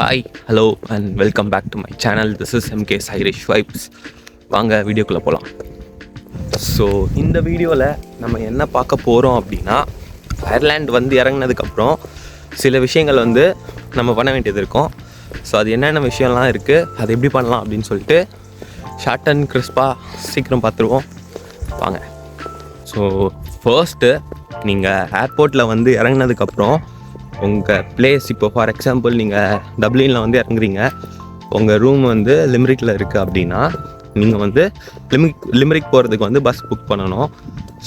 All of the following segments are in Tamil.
Hi hello and welcome back to my channel. This is MK Irish Vibes. வாங்க வீடியோக்குள்ளே போகலாம். ஸோ இந்த வீடியோவில் நம்ம என்ன பார்க்க போகிறோம் அப்படின்னா, அயர்லாண்ட் வந்து இறங்கினதுக்கப்புறம் சில விஷயங்கள் வந்து நம்ம பண்ண வேண்டியது இருக்கும். ஸோ அது என்னென்ன விஷயம்லாம் இருக்குது, அது எப்படி பண்ணலாம் அப்படின்னு சொல்லிட்டு ஷார்ட் அண்ட் கிறிஸ்பாக சீக்கிரம் பார்த்துருவோம். வாங்க. ஸோ ஃபர்ஸ்ட்டு நீங்கள் ஏர்போர்ட்டில் வந்து இறங்கினதுக்கப்புறம் உங்கள் பிளேஸ், இப்போ ஃபார் எக்ஸாம்பிள் நீங்கள் டப்ளினில் வந்து இறங்குறீங்க, உங்கள் ரூம் வந்து லிமரிக்கில் இருக்குது அப்படின்னா நீங்கள் வந்து லிமரிக் போகிறதுக்கு வந்து பஸ் புக் பண்ணணும்.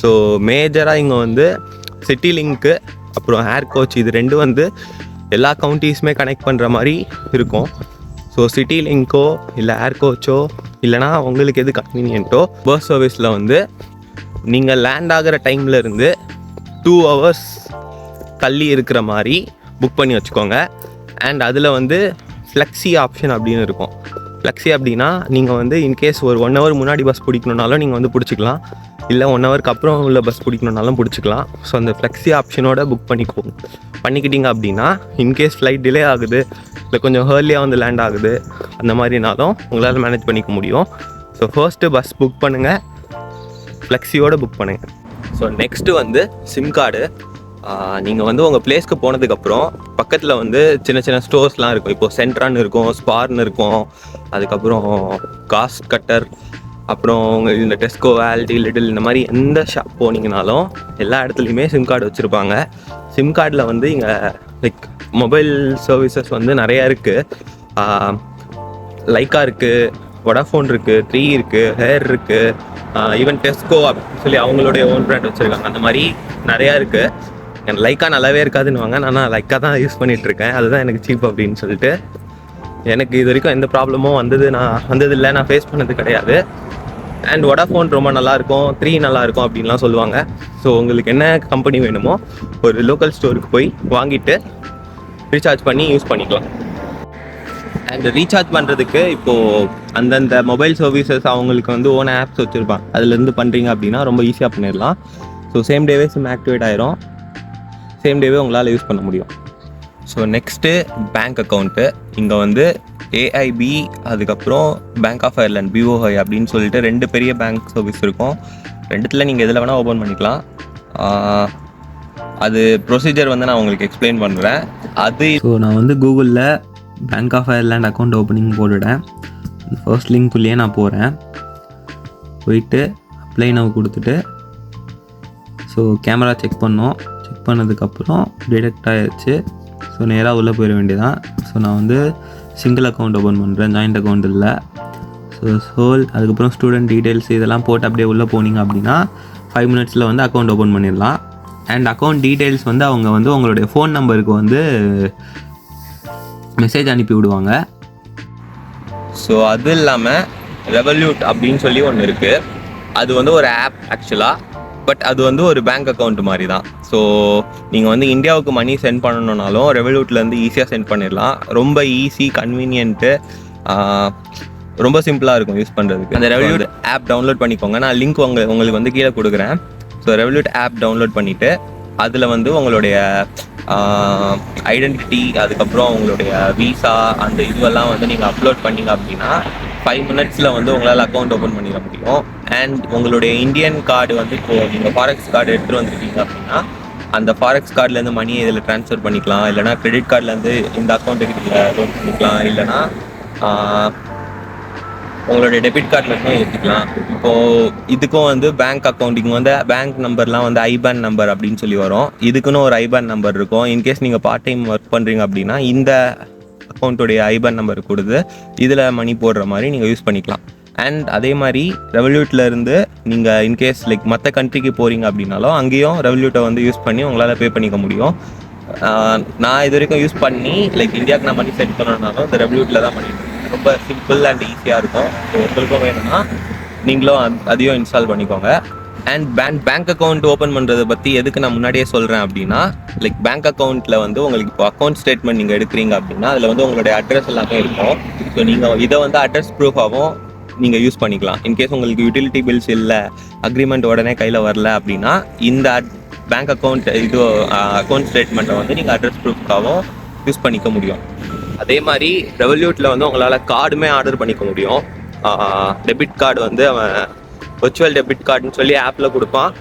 ஸோ மேஜராக இங்கே வந்து சிட்டி லிங்க்கு அப்புறம் ஏர் கோச், இது ரெண்டும் வந்து எல்லா கவுண்டிஸுமே கனெக்ட் பண்ணுற மாதிரி இருக்கும். ஸோ சிட்டி லிங்க்கோ இல்லை ஏர் கோச்சோ இல்லைனா உங்களுக்கு எது கன்வீனியன்ட்டோ பஸ் சர்வீஸில் வந்து நீங்கள் லேண்ட் ஆகிற டைமில் இருந்து 2 hours தள்ளி இருக்கிற மாதிரி புக் பண்ணி வச்சுக்கோங்க. அண்ட் அதில் வந்து ஃப்ளெக்ஸி ஆப்ஷன் அப்படின்னு இருக்கும். ஃப்ளெக்ஸி அப்படின்னா நீங்கள் வந்து இன்கேஸ் ஒரு 1 hour முன்னாடி பஸ் பிடிக்கணுன்னாலும் நீங்கள் வந்து பிடிச்சிக்கலாம், இல்லை 1 hourக்கு அப்புறம் உள்ள பஸ் பிடிக்கணுன்னாலும் பிடிச்சிக்கலாம். ஸோ அந்த ஃப்ளெக்ஸி ஆப்ஷனோட புக் பண்ணிக்கிட்டீங்க அப்படின்னா இன்கேஸ் ஃப்ளைட் டிலே ஆகுது இல்லை கொஞ்சம் ஏர்லியாக வந்து லேண்ட் ஆகுது, அந்த மாதிரினாலும் உங்களால் மேனேஜ் பண்ணிக்க முடியும். ஸோ ஃபர்ஸ்ட்டு பஸ் புக் பண்ணுங்கள், ஃப்ளெக்ஸியோடு புக் பண்ணுங்கள். ஸோ நெக்ஸ்ட்டு வந்து சிம் கார்டு. நீங்கள் வந்து உங்கள் பிளேஸ்க்கு போனதுக்கப்புறம் பக்கத்தில் வந்து சின்ன சின்ன ஸ்டோர்ஸ்லாம் இருக்கும். இப்போது சென்ட்ரான்னு இருக்கும், ஸ்பார்னு இருக்கும், அதுக்கப்புறம் காஸ்ட் கட்டர், அப்புறம் உங்கள் இந்த டெஸ்கோ, ஆல்டி, லிட்டில், இந்த மாதிரி எந்த ஷாப் போனீங்கனாலும் எல்லா இடத்துலையுமே சிம் கார்டு வச்சுருப்பாங்க. சிம் கார்டில் வந்து இங்கே லைக் மொபைல் சர்வீசஸ் வந்து நிறையா இருக்குது. லைக்கா இருக்குது, வோடாஃபோன் இருக்குது, 3 இருக்குது, ஹேர் இருக்குது, ஈவன் டெஸ்கோ அப்படின்னு சொல்லி அவங்களுடைய ஓன் பிராண்ட் வச்சுருக்காங்க. அந்த மாதிரி நிறையா இருக்குது. எனக்கு லைக்கா நல்லாவே இருக்காதுன்னு வாங்க, நான் லைக்கா தான் யூஸ் பண்ணிகிட்ருக்கேன், அதுதான் எனக்கு சீப் அப்படின்னு சொல்லிட்டு. எனக்கு இது வரைக்கும் எந்த ப்ராப்ளமும் வந்ததில்லை, நான் ஃபேஸ் பண்ணது கிடையாது. அண்ட் வோடாஃபோன் ரொம்ப நல்லாயிருக்கும், 3 நல்லாயிருக்கும் அப்படின்லாம் சொல்லுவாங்க. ஸோ உங்களுக்கு என்ன கம்பெனி வேணுமோ ஒரு லோக்கல் ஸ்டோருக்கு போய் வாங்கிட்டு ரீசார்ஜ் பண்ணி யூஸ் பண்ணிக்கலாம். அண்ட் ரீசார்ஜ் பண்ணுறதுக்கு இப்போது அந்தந்த மொபைல் சர்வீசஸ் அவங்களுக்கு வந்து ஓன் ஆப்ஸ் வச்சுருப்பாங்க, அதுலேருந்து பண்ணுறீங்க அப்படின்னா ரொம்ப ஈஸியாக பண்ணிடலாம். ஸோ சேம் டேவே சிம் ஆக்டிவேட் ஆயிரும், சேம் டேவே உங்களால் யூஸ் பண்ண முடியும். So next bank account. இங்கே வந்து AIB, அதுக்கப்புறம் பேங்க் ஆஃப் அயர்லாண்ட் BOI அப்படின்னு சொல்லிட்டு 2 பெரிய பேங்க் சர்வீஸ் இருக்கும். 2த்துல நீங்கள் எதில் வேணால் ஓப்பன் பண்ணிக்கலாம். அது ப்ரொசீஜர் வந்து நான் உங்களுக்கு எக்ஸ்பிளைன் பண்ணுறேன். ஸோ நான் வந்து கூகுளில் bank of Ireland account opening போட்டுவிட்டேன். ஃபர்ஸ்ட் லிங்க்குள்ளேயே நான் போயிட்டு அப்ளை நவ் கொடுத்துட்டு, ஸோ கேமரா செக் பண்ணதுக்கப்புறம் டிடெக்ட் ஆகிடுச்சு. ஸோ நேராக உள்ளே போயிட வேண்டியதான். ஸோ நான் வந்து சிங்கிள் அக்கௌண்ட் ஓப்பன் பண்ணுறேன், ஜாயிண்ட் அக்கௌண்ட் இல்லை. ஸோ அதுக்கப்புறம் ஸ்டூடெண்ட் டீட்டெயில்ஸ் இதெல்லாம் போட்டு அப்படியே உள்ளே போனீங்க அப்படின்னா 5 minutesல வந்து அக்கௌண்ட் ஓப்பன் பண்ணிடலாம். அண்ட் அக்கௌண்ட் டீட்டெயில்ஸ் வந்து அவங்க வந்து உங்களுடைய ஃபோன் நம்பருக்கு வந்து மெசேஜ் அனுப்பி விடுவாங்க. ஸோ அது இல்லாமல் ரெவல்யூட் அப்படின்னு சொல்லி ஒன்று இருக்குது. அது வந்து ஒரு ஆப் ஆக்சுவலாக, பட் அது வந்து ஒரு பேங்க் அக்கௌண்ட் மாதிரி தான். ஸோ நீங்கள் வந்து இந்தியாவுக்கு மணி சென்ட் பண்ணணுன்னாலும் ரெவல்யூட்லேருந்து ஈஸியாக சென்ட் பண்ணிடலாம். ரொம்ப ஈஸி, கன்வீனியன்ட்டு, ரொம்ப சிம்பிளாக இருக்கும் யூஸ் பண்ணுறதுக்கு. அந்த ரெவல்யூட் ஆப் டவுன்லோட் பண்ணிக்கோங்க. நான் லிங்க் உங்களுக்கு வந்து கீழே கொடுக்குறேன். ஸோ ரெவல்யூட் ஆப் டவுன்லோட் பண்ணிவிட்டு அதில் வந்து உங்களுடைய ஐடென்டிட்டி, அதுக்கப்புறம் உங்களுடைய விசா, அந்த இதுவெல்லாம் வந்து நீங்கள் அப்லோட் பண்ணிங்க அப்படின்னா 5 minutesல வந்து உங்களால் அக்கௌண்ட் ஓப்பன் பண்ணிட முடியும். அண்ட் உங்களுடைய இந்தியன் கார்டு வந்து இப்போது நீங்கள் ஃபாரெக்ஸ் கார்டு எடுத்துகிட்டு வந்துருக்கீங்க அப்படின்னா அந்த ஃபாரெக்ஸ் கார்ட்லேருந்து மணியை இதில் ட்ரான்ஸ்ஃபர் பண்ணிக்கலாம், இல்லைனா கிரெடிட் கார்ட்லேருந்து இந்த அக்கௌண்ட்டுக்கு நீங்கள் லோன் பண்ணிக்கலாம், இல்லைனா உங்களுடைய டெபிட் கார்ட்லேருந்தும் ஏற்றிக்கலாம். இப்போது இதுக்கும் வந்து பேங்க் அக்கௌண்டிங் வந்து பேங்க் நம்பர்லாம் வந்து ஐபான் நம்பர் அப்படின்னு சொல்லி வரும். இதுக்குன்னு ஒரு ஐபான் நம்பர் இருக்கும். இன்கேஸ் நீங்கள் பார்ட் டைம் ஒர்க் பண்ணுறீங்க அப்படின்னா இந்த அக்கௌண்ட்டுடைய ஐபான் நம்பர் கொடுத்து இதில் மணி போடுற மாதிரி நீங்கள் யூஸ் பண்ணிக்கலாம். அண்ட் அதே மாதிரி ரெவல்யூட்லேருந்து நீங்கள் இன்கேஸ் லைக் மற்ற கண்ட்ரிக்கு போகிறீங்க அப்படின்னாலும் அங்கேயும் ரெவல்யூட்டை வந்து யூஸ் பண்ணி உங்களால் பே பண்ணிக்க முடியும். நான் இது வரைக்கும் யூஸ் பண்ணி லைக் இந்தியாவுக்கு நான் மணி சென்ட் பண்ணணுன்னாலும் இந்த ரெவல்யூட்டில் தான் பண்ணிட்டு ரொம்ப சிம்பிள் அண்ட் ஈஸியாக இருக்கும். ஸோ உங்களுக்கும் வேணும்னா நீங்களும் அதையும் இன்ஸ்டால் பண்ணிக்கோங்க. அண்ட் பேங்க் அக்கௌண்ட் ஓப்பன் பண்ணுறதை பற்றி எதுக்கு நான் முன்னாடியே சொல்கிறேன் அப்படின்னா, லைக் பேங்க் அக்கௌண்ட்டில் வந்து உங்களுக்கு இப்போ அக்கௌண்ட் ஸ்டேட்மெண்ட் நீங்கள் எடுக்கிறீங்க அப்படின்னா அதில் வந்து உங்களுடைய அட்ரஸ் எல்லாமே இருக்கும். ஸோ நீங்கள் இதை வந்து அட்ரஸ் ப்ரூஃபாகவும் நீங்கள் யூஸ் பண்ணிக்கலாம். இன்கேஸ் உங்களுக்கு யூட்டிலிட்டி பில்ஸ் இல்லை, அக்ரிமெண்ட் உடனே கையில் வரல அப்படின்னா இந்த பேங்க் அக்கௌண்ட் அக்கௌண்ட் ஸ்டேட்மெண்ட்டை வந்து நீங்கள் அட்ரஸ் ப்ரூஃப்காகவும் யூஸ் பண்ணிக்க முடியும். அதே மாதிரி ரெவல்யூட்டில் வந்து உங்களால் கார்டுமே ஆர்டர் பண்ணிக்க முடியும். டெபிட் கார்டு வந்து அவன் விர்ச்சுவல் டெபிட் கார்டுன்னு சொல்லி ஆப்பில் கொடுப்பான்.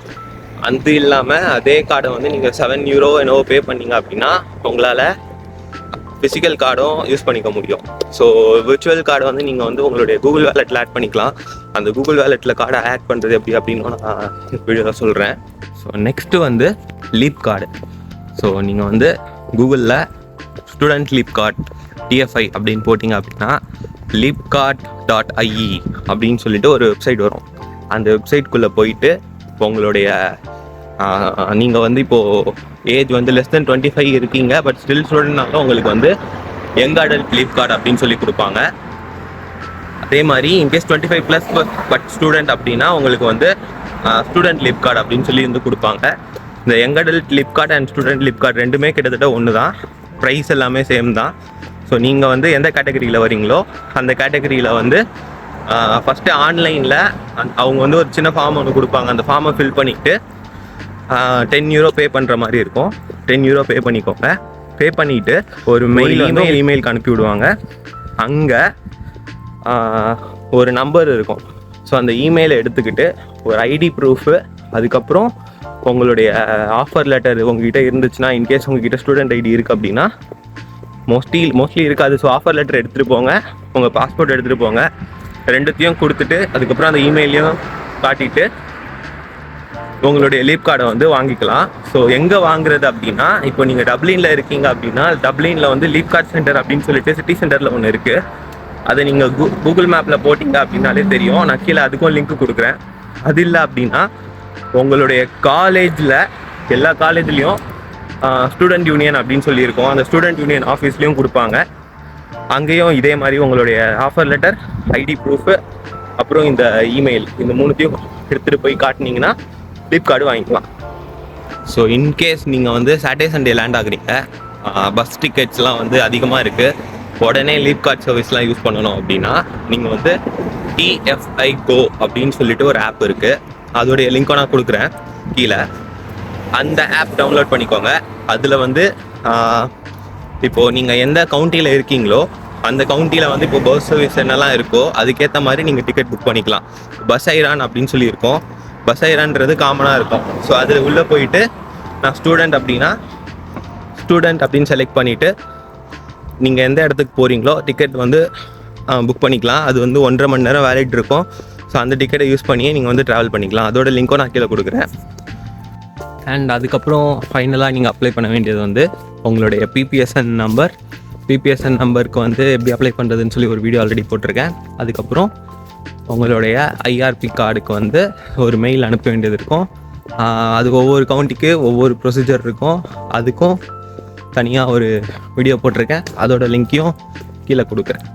அது இல்லாமல் அதே கார்டை வந்து நீங்கள் €7 என்னவோ பே பண்ணீங்க அப்படின்னா உங்களால் ஃபிசிக்கல் கார்டும் யூஸ் பண்ணிக்க முடியும். ஸோ விர்ச்சுவல் கார்டு வந்து நீங்கள் வந்து உங்களுடைய கூகுள் வேலெட்டில் ஆட் பண்ணிக்கலாம். அந்த கூகுள் வேலெட்டில் கார்டை ஆட் பண்ணுறது எப்படி அப்படின்னு நான் வீடியோவில் சொல்கிறேன். ஸோ நெக்ஸ்ட்டு வந்து லீப் கார்டு. ஸோ நீங்கள் வந்து கூகுளில் ஸ்டூடெண்ட் லீப் கார்டு TFI அப்படின்னு போட்டிங்க அப்படின்னா leapcard.ie அப்படின்னு சொல்லிட்டு ஒரு வெப்சைட் வரும். அந்த வெப்சைட்குள்ளே போயிட்டு உங்களுடைய நீங்கள் வந்து இப்போது ஏஜ் வந்து லெஸ் தென் 25 இருக்கீங்க, பட் ஸ்டில் ஸ்டூடெண்ட்னாலும் உங்களுக்கு வந்து யங் அடல்ட் லீப் கார்டு அப்படின்னு சொல்லி கொடுப்பாங்க. அதே மாதிரி இன்கேஸ் 25+ பட் ஸ்டூடெண்ட் அப்படின்னா உங்களுக்கு வந்து ஸ்டூடெண்ட் லீப் கார்டு அப்படின்னு சொல்லி வந்து கொடுப்பாங்க. இந்த young adult leap card and student leap card ரெண்டுமே கிட்டத்தட்ட ஒன்று தான், ப்ரைஸ் எல்லாமே சேம் தான். ஸோ நீங்கள் வந்து எந்த கேட்டகரியில் வரீங்களோ அந்த கேட்டகரியில் வந்து ஃபஸ்ட்டு ஆன்லைனில் அவங்க வந்து ஒரு சின்ன ஃபார்ம் ஒன்று கொடுப்பாங்க. அந்த ஃபார்மை ஃபில் பண்ணிவிட்டு €10 பே பண்ணுற மாதிரி இருக்கும். €10 பே பண்ணிக்கோங்க. பே பண்ணிவிட்டு ஒரு இமெயிலுக்கு அனுப்பி விடுவாங்க. அங்கே ஒரு நம்பர் இருக்கும். ஸோ அந்த இமெயிலை எடுத்துக்கிட்டு ஒரு ஐடி ப்ரூஃபு, அதுக்கப்புறம் உங்களுடைய ஆஃபர் லெட்டர் உங்ககிட்ட இருந்துச்சுன்னா, இன்கேஸ் உங்ககிட்ட ஸ்டூடெண்ட் ஐடி இருக்குது அப்படின்னா மோஸ்ட்லி இருக்காது. ஸோ ஆஃபர் லெட்டர் எடுத்துகிட்டு போங்க, உங்கள் பாஸ்போர்ட் எடுத்துகிட்டு போங்க, ரெண்டுத்தையும் கொடுத்துட்டு அதுக்கப்புறம் அந்த இமெயிலையும் காட்டிட்டு உங்களுடைய லீப் கார்டை வந்து வாங்கிக்கலாம். ஸோ எங்கே வாங்குறது அப்படின்னா, இப்போ நீங்கள் டப்ளினில் இருக்கீங்க அப்படின்னா டப்ளினில் வந்து லீப் கார்ட் சென்டர் அப்படின்னு சொல்லிட்டு சிட்டி சென்டரில் ஒன்று இருக்குது. அதை நீங்கள் கூகுள் மேப்பில் போட்டிங்க அப்படின்னாலே தெரியும். நான் கீழே அதுக்கும் லிங்க் கொடுக்குறேன். அது இல்லை அப்படின்னா உங்களுடைய காலேஜில் எல்லா காலேஜ்லேயும் ஸ்டூடெண்ட் யூனியன் அப்படின்னு சொல்லியிருக்கோம். அந்த ஸ்டூடெண்ட் யூனியன் ஆஃபீஸ்லேயும் கொடுப்பாங்க. அங்கேயும் இதே மாதிரி உங்களுடைய ஆஃபர் லெட்டர், ஐடி ப்ரூஃபு, அப்புறம் இந்த இமெயில், இந்த மூணுத்தையும் எடுத்துகிட்டு போய் காட்டினீங்கன்னா லீப் கார்டு வாங்கிக்கலாம். ஸோ இன்கேஸ் நீங்கள் வந்து சாட்டர்டே சண்டே லேண்ட் ஆகுறீங்க, பஸ் டிக்கெட்ஸ்லாம் வந்து அதிகமாக இருக்குது, உடனே லீப் கார்டு சர்வீஸ்லாம் யூஸ் பண்ணணும் அப்படின்னா நீங்கள் வந்து TFI Go அப்படின்னு சொல்லிட்டு ஒரு ஆப் இருக்குது. அதோடைய லிங்க்கும் நான் கொடுக்குறேன் கீழே. அந்த ஆப் டவுன்லோட் பண்ணிக்கோங்க. அதில் வந்து இப்போது நீங்கள் எந்த கவுண்டியில் இருக்கீங்களோ அந்த கவுண்டியில் வந்து இப்போ பஸ் சர்வீஸ் என்னெல்லாம் இருக்கோ அதுக்கேற்ற மாதிரி நீங்கள் டிக்கெட் புக் பண்ணிக்கலாம். பஸ் ஐரான் அப்படின்னு சொல்லியிருக்கோம். பஸ் ஐரான்றது காமனாக இருக்கும். ஸோ அதில் உள்ளே போயிட்டு நான் ஸ்டூடெண்ட் அப்படின்னு செலக்ட் பண்ணிவிட்டு நீங்கள் எந்த இடத்துக்கு போகிறீங்களோ டிக்கெட் வந்து புக் பண்ணிக்கலாம். அது வந்து 1.5 மணி நேரம் வேலிட் இருக்கும். ஸோ அந்த டிக்கெட்டை யூஸ் பண்ணியே நீங்கள் வந்து ட்ராவல் பண்ணிக்கலாம். அதோட லிங்க்கும் நான் கீழே கொடுக்குறேன். அண்ட் அதுக்கப்புறம் ஃபைனலாக நீங்கள் அப்ளை பண்ண வேண்டியது வந்து உங்களுடைய PPSN நம்பருக்கு வந்து எப்படி அப்ளை பண்ணுறதுன்னு சொல்லி ஒரு வீடியோ ஆல்ரெடி போட்டிருக்கேன். அதுக்கப்புறம் உங்களுடைய IRP கார்டுக்கு வந்து ஒரு மெயில் அனுப்ப வேண்டியது இருக்கும். அது ஒவ்வொரு கவுண்டிக்கு ஒவ்வொரு ப்ரொசீஜர் இருக்கும். அதுக்கும் தனியாக ஒரு வீடியோ போட்டிருக்கேன். அதோட லிங்க்கையும் கீழே கொடுக்குறேன்.